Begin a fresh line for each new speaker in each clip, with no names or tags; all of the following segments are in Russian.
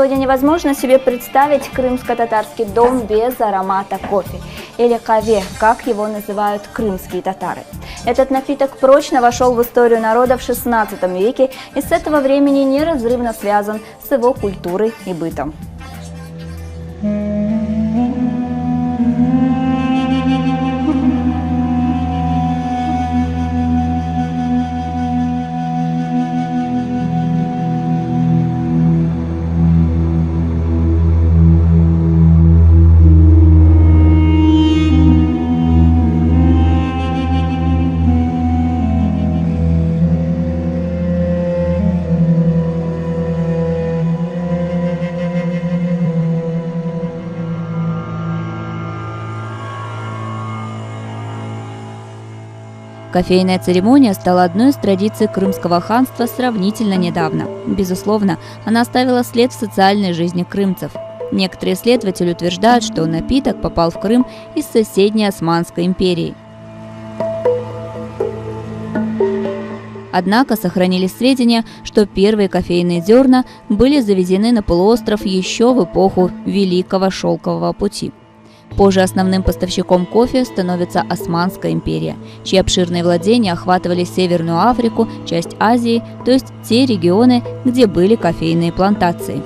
Сегодня невозможно себе представить крымско-татарский дом без аромата кофе, или каве, как его называют крымские татары. Этот напиток прочно вошел в историю народа в XVI веке и с этого времени неразрывно связан с его культурой и бытом.
Кофейная церемония стала одной из традиций Крымского ханства сравнительно недавно. Безусловно, она оставила след в социальной жизни крымцев. Некоторые исследователи утверждают, что напиток попал в Крым из соседней Османской империи. Однако сохранились сведения, что первые кофейные зерна были завезены на полуостров еще в эпоху Великого Шелкового пути. Позже основным поставщиком кофе становится Османская империя, чьи обширные владения охватывали Северную Африку, часть Азии, то есть те регионы, где были кофейные плантации.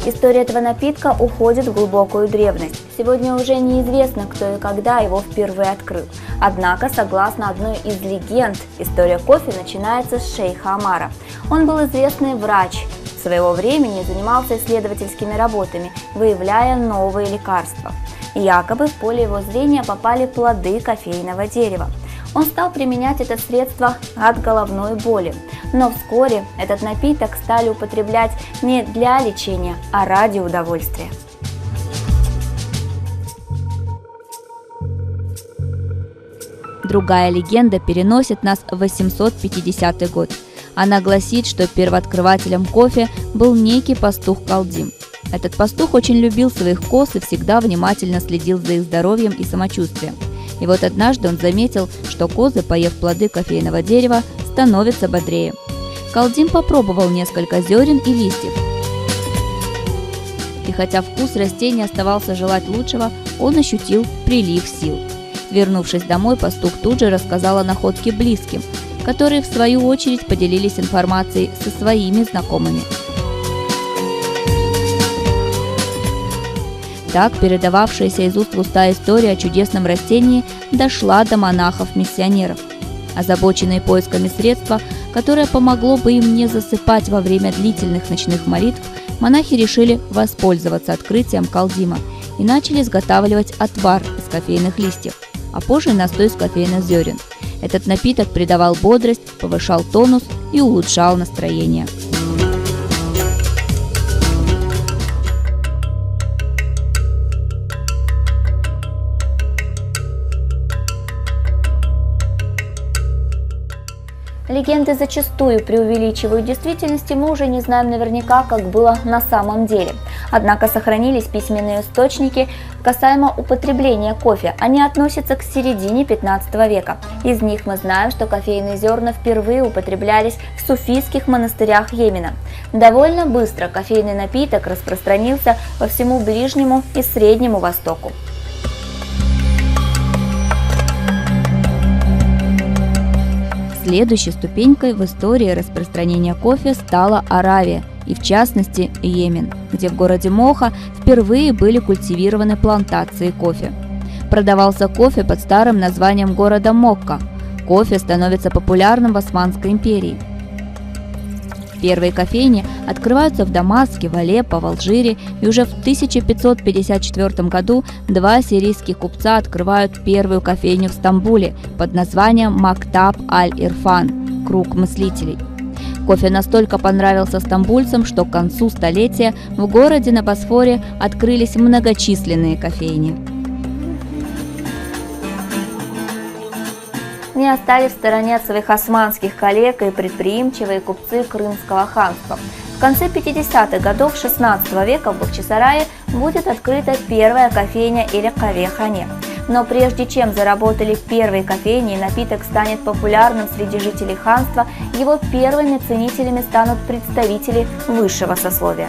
История этого напитка уходит в глубокую древность. Сегодня уже неизвестно, кто и когда его впервые открыл. Однако, согласно одной из легенд, история кофе начинается с шейха Омара. Он был известный врач. Своего времени занимался исследовательскими работами, выявляя новые лекарства. Якобы в поле его зрения попали плоды кофейного дерева. Он стал применять это средство от головной боли. Но вскоре этот напиток стали употреблять не для лечения, а ради удовольствия.
Другая легенда переносит нас в 850 год. Она гласит, что первооткрывателем кофе был некий пастух Калдим. Этот пастух очень любил своих коз и всегда внимательно следил за их здоровьем и самочувствием. И вот однажды он заметил, что козы, поев плоды кофейного дерева, становятся бодрее. Калдим попробовал несколько зерен и листьев. И хотя вкус растения оставался желать лучшего, он ощутил прилив сил. Вернувшись домой, пастух тут же рассказал о находке близким, которые в свою очередь поделились информацией со своими знакомыми. Так, передававшаяся из уст в уста история о чудесном растении дошла до монахов-миссионеров. Озабоченные поисками средства, которое помогло бы им не засыпать во время длительных ночных молитв, монахи решили воспользоваться открытием Калдима и начали изготавливать отвар из кофейных листьев, а позже настой из кофейных зерен. Этот напиток придавал бодрость, повышал тонус и улучшал настроение.
Легенды зачастую преувеличивают действительность, и мы уже не знаем наверняка, как было на самом деле. Однако сохранились письменные источники касаемо употребления кофе. Они относятся к середине 15 века. Из них мы знаем, что кофейные зерна впервые употреблялись в суфийских монастырях Йемена. Довольно быстро кофейный напиток распространился по всему Ближнему и Среднему Востоку.
Следующей ступенькой в истории распространения кофе стала Аравия, и в частности Йемен, где в городе Моха впервые были культивированы плантации кофе. Продавался кофе под старым названием города Мокка. Кофе становится популярным в Османской империи. Первые кофейни открываются в Дамаске, в Алеппо, в Алжире, и уже в 1554 году два сирийских купца открывают первую кофейню в Стамбуле под названием Мактаб аль-Ирфан – круг мыслителей. Кофе настолько понравился стамбульцам, что к концу столетия в городе на Босфоре открылись многочисленные кофейни.
Не остались в стороне от своих османских коллег и предприимчивые купцы Крымского ханства. В конце 50-х годов XVI века в Бахчисарае будет открыта первая кофейня или каве-хане. Но прежде чем заработали первые кофейни и напиток станет популярным среди жителей ханства, его первыми ценителями станут представители высшего сословия.